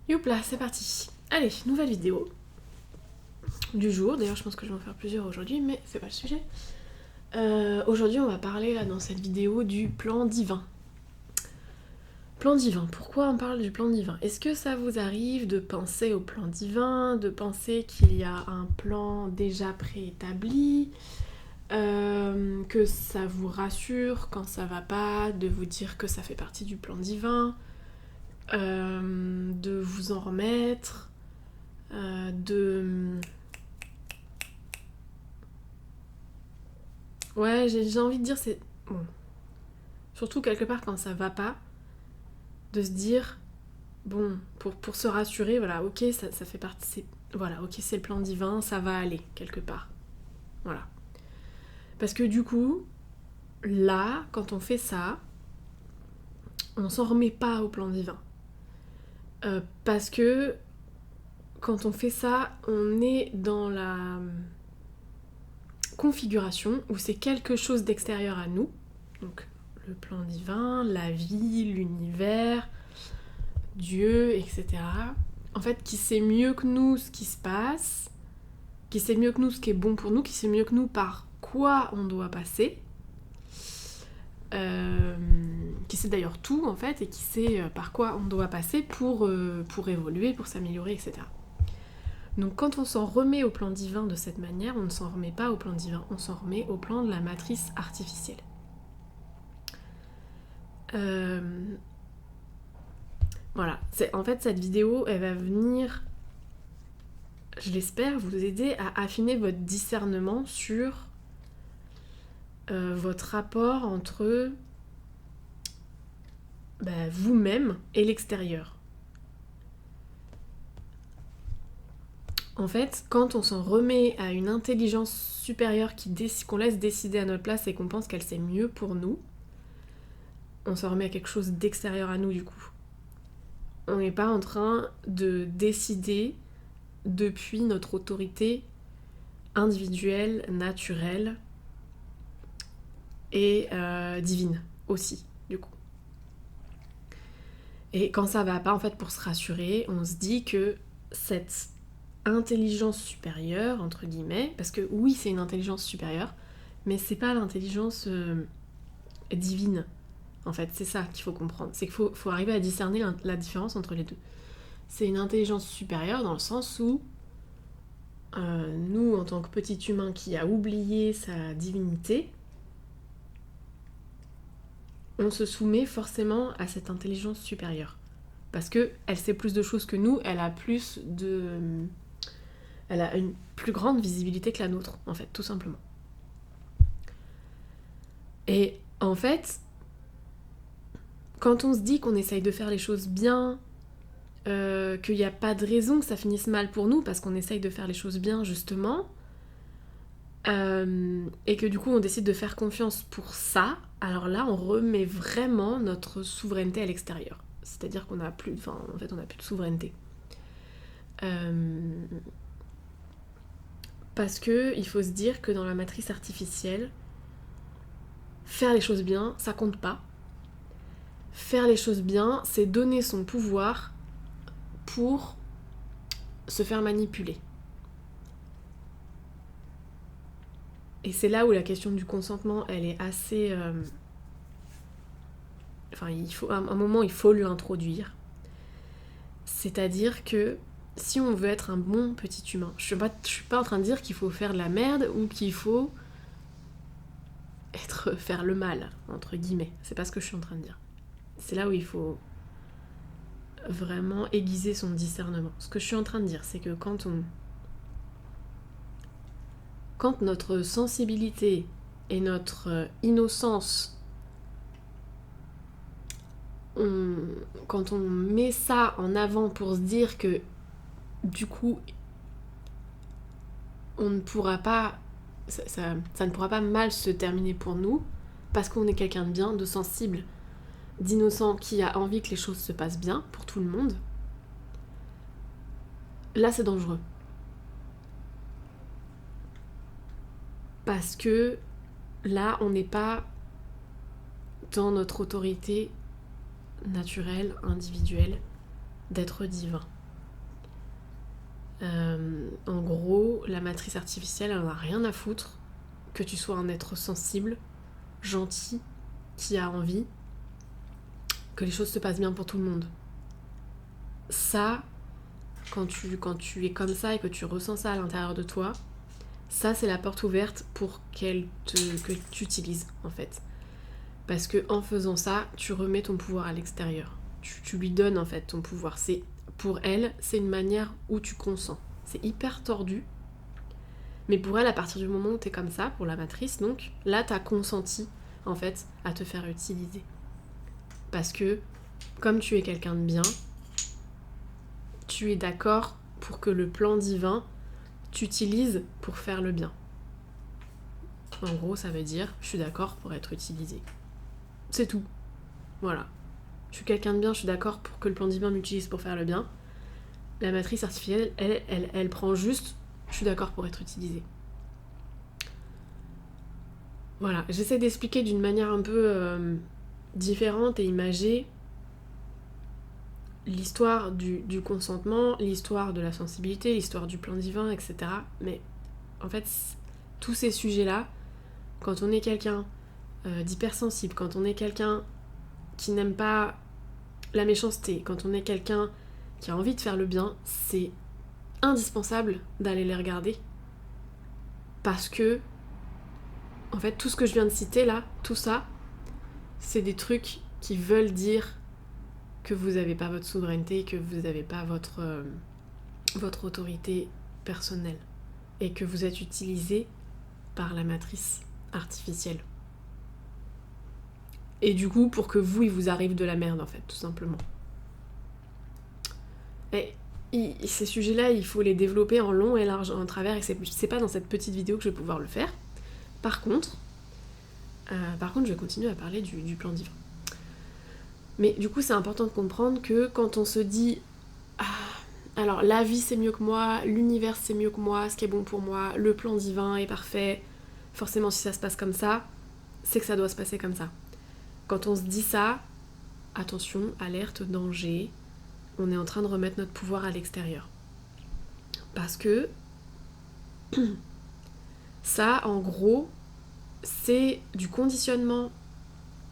Youpla, c'est parti. Allez, nouvelle vidéo du jour. D'ailleurs, je pense que je vais en faire plusieurs aujourd'hui, mais c'est pas le sujet. Aujourd'hui, on va parler là dans cette vidéo du plan divin. Plan divin, pourquoi on parle du plan divin? Est-ce que ça vous arrive de penser au plan divin, de penser qu'il y a un plan déjà préétabli, que ça vous rassure quand ça va pas, de vous dire que ça fait partie du plan divin, de vous en remettre, Ouais, j'ai envie de dire c'est... Bon. Surtout quelque part quand ça va pas, de se dire, bon, pour se rassurer, voilà, ok, ça fait partie... Voilà, ok, c'est le plan divin, ça va aller, quelque part. Voilà. Parce que du coup, là, quand on fait ça, on s'en remet pas au plan divin. Parce que quand on fait ça, on est dans la configuration où c'est quelque chose d'extérieur à nous. Donc le plan divin, la vie, l'univers, Dieu, etc. En fait, qui sait mieux que nous ce qui se passe, qui sait mieux que nous ce qui est bon pour nous, qui sait mieux que nous par quoi on doit passer, qui sait d'ailleurs tout en fait, et qui sait par quoi on doit passer pour évoluer, pour s'améliorer, etc. Donc quand on s'en remet au plan divin de cette manière, on ne s'en remet pas au plan divin, on s'en remet au plan de la matrice artificielle. Voilà, en fait cette vidéo, elle va venir, je l'espère, vous aider à affiner votre discernement sur votre rapport entre vous-même et l'extérieur. En fait, quand on s'en remet à une intelligence supérieure qu'on laisse décider à notre place et qu'on pense qu'elle sait mieux pour nous, on s'en remet à quelque chose d'extérieur à nous du coup. On n'est pas en train de décider depuis notre autorité individuelle, naturelle et divine aussi, du coup. Et quand ça va pas, en fait, pour se rassurer, on se dit que cette intelligence supérieure, entre guillemets, parce que oui, c'est une intelligence supérieure, mais c'est pas l'intelligence divine. En fait, c'est ça qu'il faut comprendre. C'est qu'il faut arriver à discerner la différence entre les deux. C'est une intelligence supérieure dans le sens où nous, en tant que petit humain qui a oublié sa divinité, on se soumet forcément à cette intelligence supérieure. Parce qu'elle sait plus de choses que nous, elle a une plus grande visibilité que la nôtre, en fait, tout simplement. Et en fait, quand on se dit qu'on essaye de faire les choses bien, qu'il n'y a pas de raison que ça finisse mal pour nous, parce qu'on essaye de faire les choses bien, justement, et que du coup on décide de faire confiance pour ça, alors là on remet vraiment notre souveraineté à l'extérieur. C'est-à-dire qu'on n'a plus, on n'a plus de souveraineté. Parce que il faut se dire que dans la matrice artificielle, faire les choses bien, ça compte pas. Faire les choses bien, c'est donner son pouvoir pour se faire manipuler. Et c'est là où la question du consentement, elle est assez... à un moment, il faut l'introduire. C'est-à-dire que si on veut être un bon petit humain, je suis pas en train de dire qu'il faut faire de la merde ou qu'il faut faire le mal, entre guillemets. C'est pas ce que je suis en train de dire. C'est là où il faut vraiment aiguiser son discernement. Ce que je suis en train de dire, c'est que quand notre sensibilité et notre innocence, quand on met ça en avant pour se dire que du coup on ne pourra pas ça ne pourra pas mal se terminer pour nous parce qu'on est quelqu'un de bien, de sensible, d'innocent, qui a envie que les choses se passent bien pour tout le monde, là c'est dangereux. Parce que là on n'est pas dans notre autorité naturelle, individuelle, d'être divin. En gros, la matrice artificielle, elle en a rien à foutre que tu sois un être sensible, gentil, qui a envie, que les choses se passent bien pour tout le monde. Ça, quand tu es comme ça et que tu ressens ça à l'intérieur de toi, ça c'est la porte ouverte pour que tu utilises en fait. Parce que en faisant ça, tu remets ton pouvoir à l'extérieur. Tu lui donnes en fait ton pouvoir. Pour elle, c'est une manière où tu consens. C'est hyper tordu. Mais pour elle, à partir du moment où t'es comme ça, pour la matrice, donc, là t'as consenti en fait à te faire utiliser. Parce que comme tu es quelqu'un de bien, tu es d'accord pour que le plan divin t'utilise pour faire le bien. En gros, ça veut dire je suis d'accord pour être utilisé. C'est tout. Voilà. Je suis quelqu'un de bien, je suis d'accord pour que le plan divin m'utilise pour faire le bien. La matrice artificielle, elle prend juste je suis d'accord pour être utilisée. Voilà, j'essaie d'expliquer d'une manière un peu différente et imagée l'histoire du consentement, l'histoire de la sensibilité, l'histoire du plan divin, etc. Mais en fait, tous ces sujets-là, quand on est quelqu'un d'hypersensible, quand on est quelqu'un qui n'aime pas la méchanceté, quand on est quelqu'un qui a envie de faire le bien, c'est indispensable d'aller les regarder. Parce que, en fait, tout ce que je viens de citer là, tout ça, c'est des trucs qui veulent dire que vous n'avez pas votre souveraineté, que vous n'avez pas votre autorité personnelle. Et que vous êtes utilisé par la matrice artificielle. Et du coup, pour que vous, il vous arrive de la merde, en fait, tout simplement. Et ces sujets-là, il faut les développer en long et large, en travers, et c'est pas dans cette petite vidéo que je vais pouvoir le faire. Par contre, je vais continuer à parler du plan divin. Mais du coup, c'est important de comprendre que quand on se dit alors la vie c'est mieux que moi, l'univers c'est mieux que moi, ce qui est bon pour moi, le plan divin est parfait, forcément si ça se passe comme ça, c'est que ça doit se passer comme ça. Quand on se dit ça, attention, alerte, danger, on est en train de remettre notre pouvoir à l'extérieur. Parce que ça, en gros, c'est du conditionnement.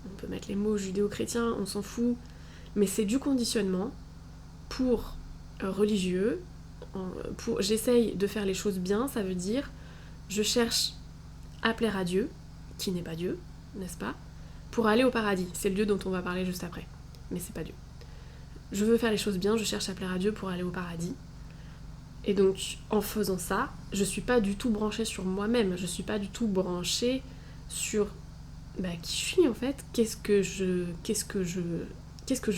On peut mettre les mots judéo-chrétiens, on s'en fout, mais c'est du conditionnement pour religieux. J'essaye de faire les choses bien, ça veut dire je cherche à plaire à Dieu, qui n'est pas Dieu, n'est-ce pas, pour aller au paradis. C'est le Dieu dont on va parler juste après, mais c'est pas Dieu. Je veux faire les choses bien, je cherche à plaire à Dieu pour aller au paradis. Et donc, en faisant ça, je suis pas du tout branchée sur moi-même, je suis pas du tout branchée sur qui je suis en fait, qu'est-ce que je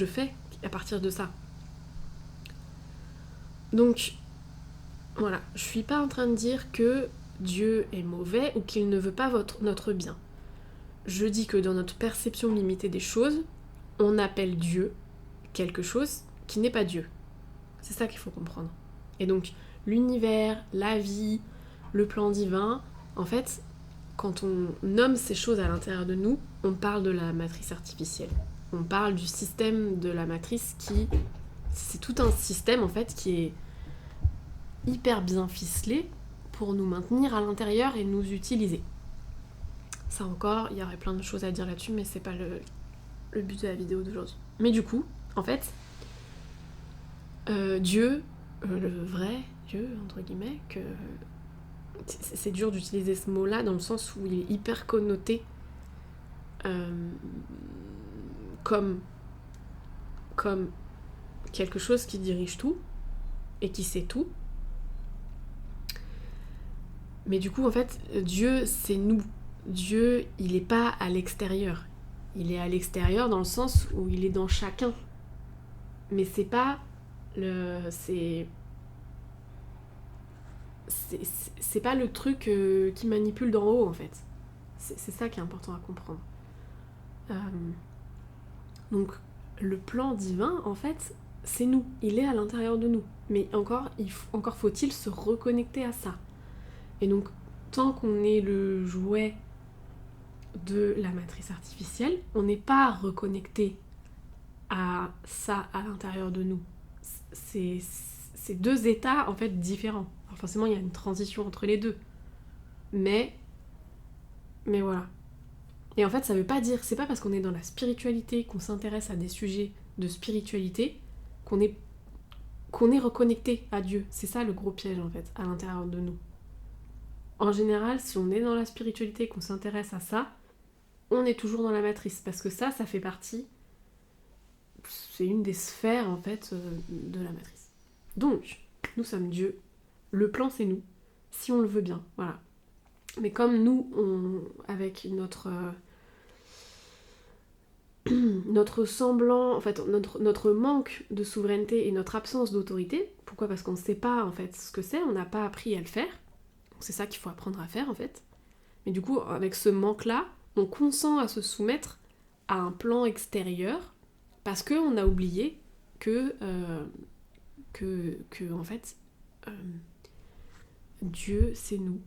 fais à partir de ça. Donc, voilà, je suis pas en train de dire que Dieu est mauvais ou qu'il ne veut pas notre bien. Je dis que dans notre perception limitée des choses, on appelle Dieu quelque chose qui n'est pas Dieu. C'est ça qu'il faut comprendre. Et donc, l'univers, la vie, le plan divin, en fait, quand on nomme ces choses à l'intérieur de nous, on parle de la matrice artificielle. On parle du système de la matrice c'est tout un système, en fait, qui est hyper bien ficelé pour nous maintenir à l'intérieur et nous utiliser. Ça encore, il y aurait plein de choses à dire là-dessus, mais c'est pas le but de la vidéo d'aujourd'hui. Mais du coup, en fait, Dieu, le vrai Dieu, entre guillemets, que c'est dur d'utiliser ce mot-là dans le sens où il est hyper connoté comme quelque chose qui dirige tout et qui sait tout. Mais du coup, en fait, Dieu, c'est nous. Dieu, il est pas à l'extérieur. Il est à l'extérieur dans le sens où il est dans chacun. Mais c'est pas c'est pas le truc qui manipule d'en haut, en fait. C'est ça qui est important à comprendre. Donc, le plan divin, en fait, c'est nous. Il est à l'intérieur de nous. Mais encore faut-il se reconnecter à ça. Et donc, tant qu'on est le jouet de la matrice artificielle, on n'est pas reconnecté à ça à l'intérieur de nous. C'est c'est deux états en fait différents. Alors forcément, il y a une transition entre les deux. Mais voilà. Et en fait, ça veut pas dire, c'est pas parce qu'on est dans la spiritualité, qu'on s'intéresse à des sujets de spiritualité, qu'on est reconnecté à Dieu. C'est ça le gros piège en fait, à l'intérieur de nous. En général, si on est dans la spiritualité, qu'on s'intéresse à ça, on est toujours dans la matrice. Parce que ça fait partie, c'est une des sphères en fait de la matrice. Donc, nous sommes Dieu, le plan c'est nous, si on le veut bien, voilà. Mais comme nous, avec notre semblant, en fait, notre manque de souveraineté et notre absence d'autorité, pourquoi ? Parce qu'on ne sait pas en fait ce que c'est, on n'a pas appris à le faire, c'est ça qu'il faut apprendre à faire en fait. Mais du coup, avec ce manque-là, on consent à se soumettre à un plan extérieur parce qu'on a oublié que en fait, Dieu c'est nous.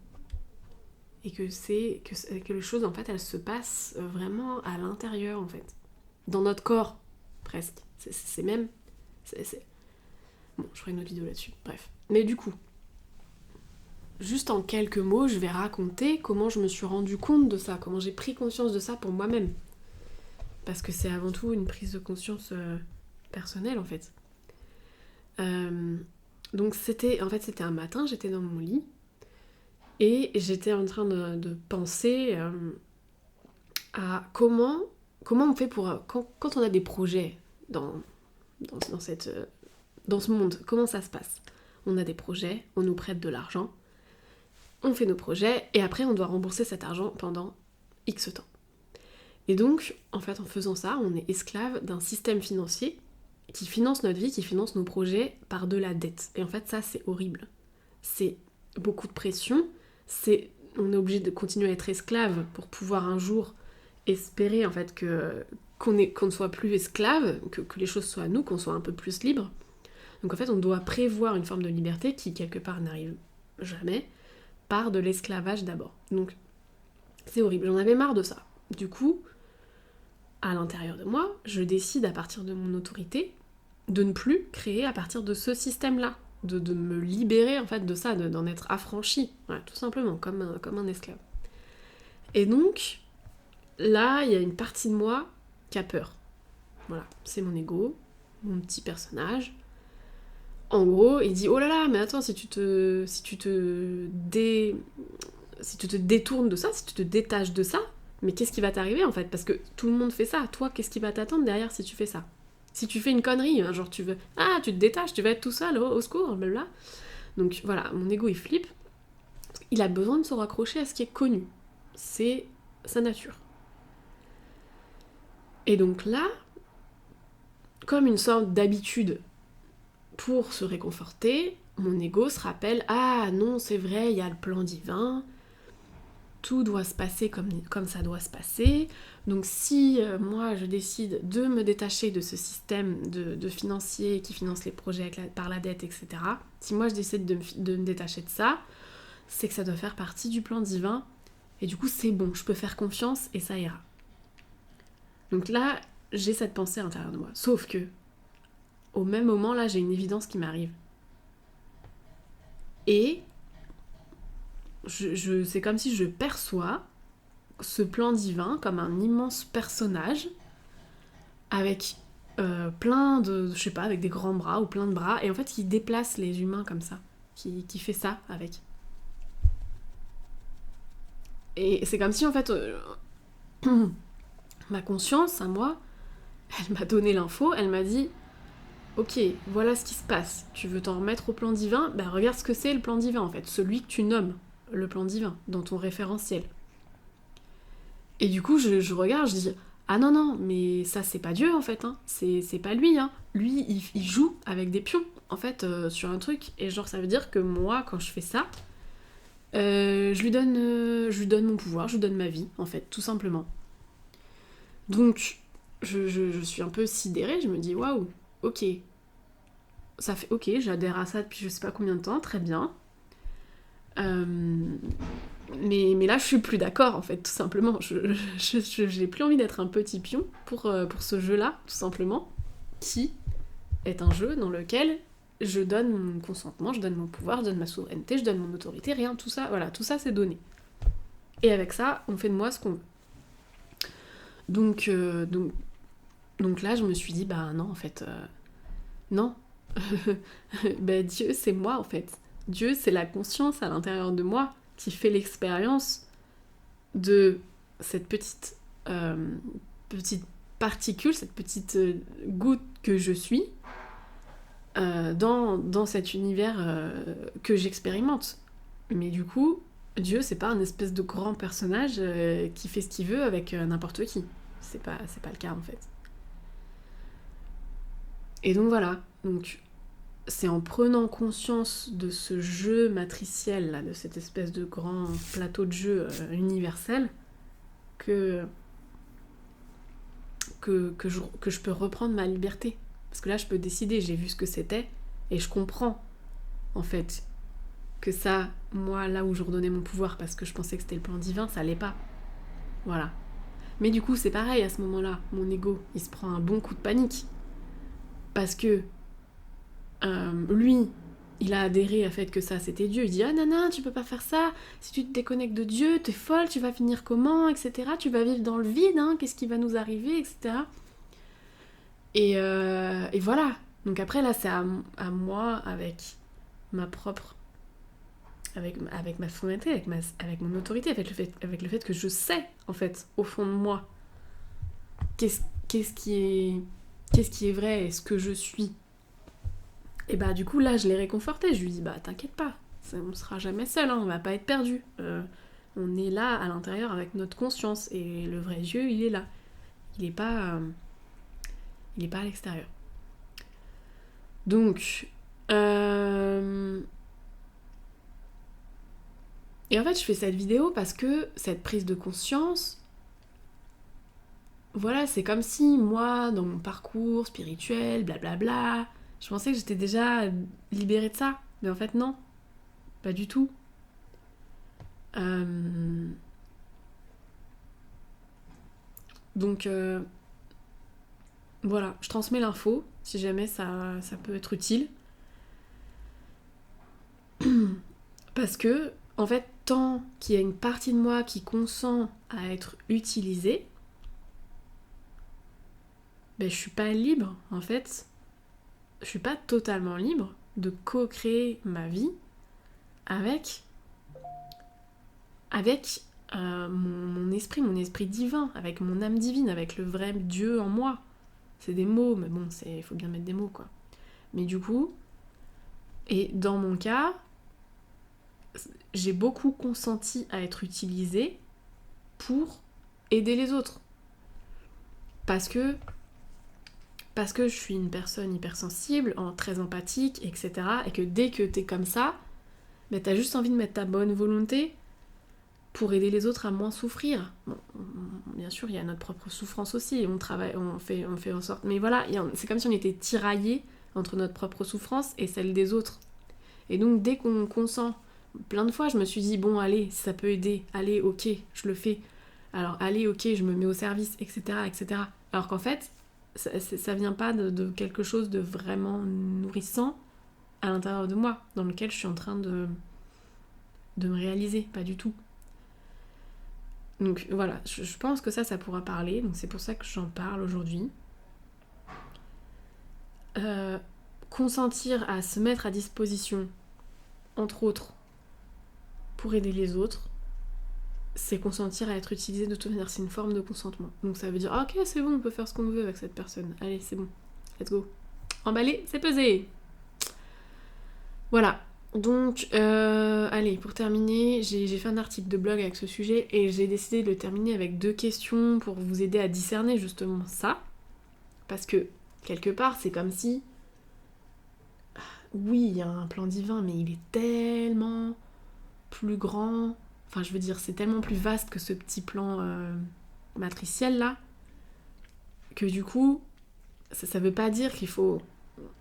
Et que les choses, en fait, elles se passent vraiment à l'intérieur, en fait. Dans notre corps, presque. C'est même... Bon, je ferai une autre vidéo là-dessus, bref. Mais du coup, juste en quelques mots, je vais raconter comment je me suis rendu compte de ça, comment j'ai pris conscience de ça pour moi-même. Parce que c'est avant tout une prise de conscience personnelle, en fait. Donc c'était un matin, j'étais dans mon lit, et j'étais en train de penser à comment on fait pour... Quand on a des projets dans ce monde, comment ça se passe ? On a des projets, on nous prête de l'argent, on fait nos projets, et après on doit rembourser cet argent pendant X temps. Et donc, en fait, en faisant ça, on est esclave d'un système financier qui finance notre vie, qui finance nos projets par de la dette. Et en fait, ça, c'est horrible. C'est beaucoup de pression, on est obligé de continuer à être esclave pour pouvoir un jour espérer en fait qu'on ne soit plus esclave, que les choses soient à nous, qu'on soit un peu plus libre. Donc en fait on doit prévoir une forme de liberté qui quelque part n'arrive jamais par de l'esclavage d'abord. Donc c'est horrible, j'en avais marre de ça. Du coup, à l'intérieur de moi, je décide à partir de mon autorité de ne plus créer à partir de ce système-là. De me libérer en fait de ça, d'en être affranchie, voilà, tout simplement, comme un esclave. Et donc, là, il y a une partie de moi qui a peur. Voilà, c'est mon ego, mon petit personnage. En gros, il dit, oh là là, mais attends, si tu te détournes de ça, si tu te détaches de ça, mais qu'est-ce qui va t'arriver en fait ? Parce que tout le monde fait ça, toi, qu'est-ce qui va t'attendre derrière si tu fais ça ? Si tu fais une connerie, genre tu te détaches, tu vas être tout seul, au secours, blablabla. Donc voilà, mon ego il flippe. Il a besoin de se raccrocher à ce qui est connu. C'est sa nature. Et donc là, comme une sorte d'habitude pour se réconforter, mon ego se rappelle « Ah non, c'est vrai, il y a le plan divin, tout doit se passer comme ça doit se passer. Donc si moi je décide de me détacher de ce système de financier qui finance les projets par la dette, etc. Si moi je décide de me détacher de ça, c'est que ça doit faire partie du plan divin. Et du coup c'est bon, je peux faire confiance et ça ira. » Donc là, j'ai cette pensée à l'intérieur de moi. Sauf que, au même moment, là, j'ai une évidence qui m'arrive. Et c'est comme si je perçois ce plan divin comme un immense personnage avec plein de, je sais pas, avec des grands bras ou plein de bras, et en fait qui déplace les humains comme ça, qui fait ça avec. Et c'est comme si en fait ma conscience à moi, elle m'a donné l'info, elle m'a dit ok, voilà ce qui se passe, tu veux t'en remettre au plan divin, ben regarde ce que c'est le plan divin en fait, celui que tu nommes le plan divin dans ton référentiel. Et du coup je regarde, je dis ah non, mais ça c'est pas Dieu en fait, hein. C'est pas lui, hein. Lui il joue avec des pions en fait sur un truc, et genre ça veut dire que moi quand je fais ça, je lui donne mon pouvoir, je lui donne ma vie en fait, tout simplement. Donc je suis un peu sidérée, je me dis waouh, ok, ça fait ok, j'adhère à ça depuis je sais pas combien de temps, très bien. Mais là je suis plus d'accord en fait, tout simplement. J'ai plus envie d'être un petit pion pour ce jeu là, tout simplement, qui est un jeu dans lequel je donne mon consentement, je donne mon pouvoir, je donne ma souveraineté, je donne mon autorité, rien, tout ça, voilà, tout ça c'est donné. Et avec ça, on fait de moi ce qu'on veut. Donc là, je me suis dit, bah non, en fait, non. Bah, Dieu, c'est moi, en fait. Dieu, c'est la conscience à l'intérieur de moi qui fait l'expérience de cette petite particule, cette petite goutte que je suis, dans cet univers que j'expérimente. Mais du coup, Dieu, c'est pas un espèce de grand personnage qui fait ce qu'il veut avec n'importe qui. C'est pas le cas, en fait. Et donc voilà. Donc, c'est en prenant conscience de ce jeu matriciel, là, de cette espèce de grand plateau de jeu universel, que je peux reprendre ma liberté. Parce que là, je peux décider, j'ai vu ce que c'était, et je comprends, en fait, que ça, moi, là où je redonnais mon pouvoir parce que je pensais que c'était le plan divin, ça l'est pas. Voilà. Mais du coup, c'est pareil à ce moment-là. Mon ego, il se prend un bon coup de panique. Parce que lui, il a adhéré au fait que ça, c'était Dieu. Il dit « Ah, nana, tu peux pas faire ça. Si tu te déconnectes de Dieu, t'es folle, tu vas finir comment, etc. Tu vas vivre dans le vide, hein, qu'est-ce qui va nous arriver, etc. » Et voilà. Donc après, là, c'est à moi, avec ma propre... Avec ma souveraineté, avec mon autorité, avec le fait que je sais, en fait, au fond de moi, qu'est-ce qui est vrai et ce que je suis. Et bah du coup, là, je l'ai réconforté. Je lui dis, bah t'inquiète pas, on sera jamais seul, hein, on va pas être perdu. On est là, à l'intérieur, avec notre conscience. Et le vrai Dieu, il est là. Il est pas à l'extérieur. Donc... Et en fait, je fais cette vidéo parce que cette prise de conscience, voilà, c'est comme si moi, dans mon parcours spirituel, blablabla, je pensais que j'étais déjà libérée de ça. Mais en fait, non, pas du tout. Donc, voilà, je transmets l'info, si jamais ça peut être utile. Parce que, en fait, tant qu'il y a une partie de moi qui consent à être utilisée, ben, je suis pas libre, en fait. Je suis pas totalement libre de co-créer ma vie avec mon esprit divin, avec mon âme divine, avec le vrai Dieu en moi. C'est des mots, mais bon, il faut bien mettre des mots, quoi. Mais du coup, et dans mon cas, j'ai beaucoup consenti à être utilisée pour aider les autres. Parce que je suis une personne hypersensible, très empathique, etc. Et que dès que t'es comme ça, ben t'as juste envie de mettre ta bonne volonté pour aider les autres à moins souffrir. Bon, bien sûr, il y a notre propre souffrance aussi, on travaille, on fait en sorte... Mais voilà, c'est comme si on était tiraillés entre notre propre souffrance et celle des autres. Et donc, dès qu'on consent, plein de fois, je me suis dit, bon, allez, si ça peut aider, allez, ok, je le fais. Alors, allez, ok, je me mets au service, etc., etc. Alors qu'en fait, ça vient pas de quelque chose de vraiment nourrissant à l'intérieur de moi, dans lequel je suis en train de me réaliser, pas du tout. Donc voilà, je pense que ça pourra parler, donc c'est pour ça que j'en parle aujourd'hui. Consentir à se mettre à disposition, entre autres, pour aider les autres, c'est consentir à être utilisé de toute manière, c'est une forme de consentement. Donc ça veut dire, ok, c'est bon, on peut faire ce qu'on veut avec cette personne, allez, c'est bon, let's go. Emballé, c'est pesé. Voilà. Donc, allez, pour terminer, j'ai fait un article de blog avec ce sujet et j'ai décidé de le terminer avec 2 questions pour vous aider à discerner justement ça. Parce que, quelque part, c'est comme si... Oui, il y a un plan divin, mais il est tellement plus grand... Enfin, je veux dire, c'est tellement plus vaste que ce petit plan matriciel-là, que du coup, ça veut pas dire qu'il faut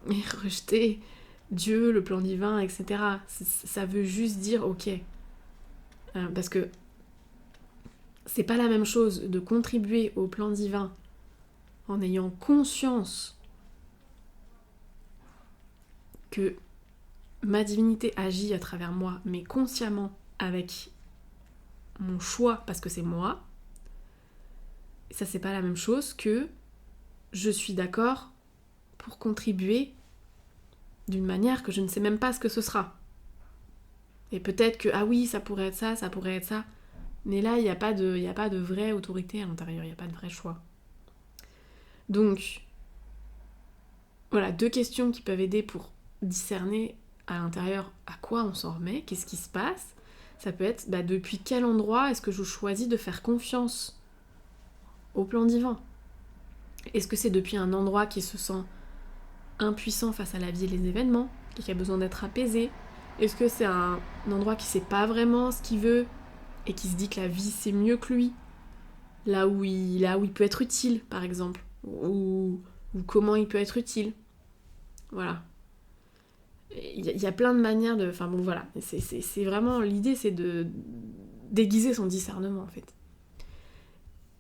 rejeter... Dieu, le plan divin, etc. Ça veut juste dire ok. Parce que c'est pas la même chose de contribuer au plan divin en ayant conscience que ma divinité agit à travers moi, mais consciemment avec mon choix, parce que c'est moi, ça c'est pas la même chose que je suis d'accord pour contribuer d'une manière que je ne sais même pas ce que ce sera. Et peut-être que, ah oui, ça pourrait être ça, ça pourrait être ça. Mais là, il n'y a pas de vraie autorité à l'intérieur, il n'y a pas de vrai choix. Donc, voilà, 2 questions qui peuvent aider pour discerner à l'intérieur à quoi on s'en remet, qu'est-ce qui se passe. Ça peut être, depuis quel endroit est-ce que je choisis de faire confiance au plan divin ? Est-ce que c'est depuis un endroit qui se sent impuissant face à la vie et les événements, qui a besoin d'être apaisé ? Est-ce que c'est un endroit qui sait pas vraiment ce qu'il veut et qui se dit que la vie c'est mieux que lui, là où il peut être utile par exemple, ou comment il peut être utile. Voilà. Il y a plein de manières de... Enfin bon voilà, c'est vraiment... L'idée c'est de déguiser son discernement en fait.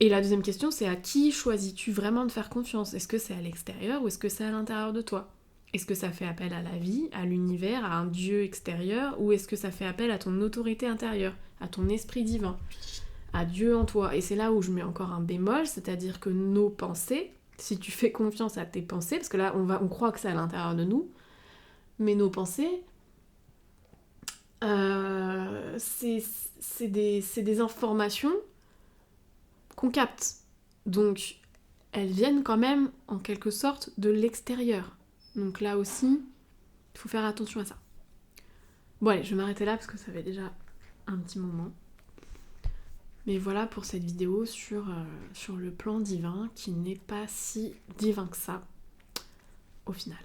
Et la deuxième question c'est à qui choisis-tu vraiment de faire confiance ? Est-ce que c'est à l'extérieur ou est-ce que c'est à l'intérieur de toi ? Est-ce que ça fait appel à la vie, à l'univers, à un dieu extérieur, ou est-ce que ça fait appel à ton autorité intérieure, à ton esprit divin, à Dieu en toi ? Et c'est là où je mets encore un bémol, c'est-à-dire que nos pensées, si tu fais confiance à tes pensées, parce que là on croit que c'est à l'intérieur de nous, mais nos pensées, c'est des informations qu'on capte. Donc elles viennent quand même en quelque sorte de l'extérieur. Donc là aussi, il faut faire attention à ça. Bon allez, je vais m'arrêter là parce que ça fait déjà un petit moment. Mais voilà pour cette vidéo sur le plan divin qui n'est pas si divin que ça au final.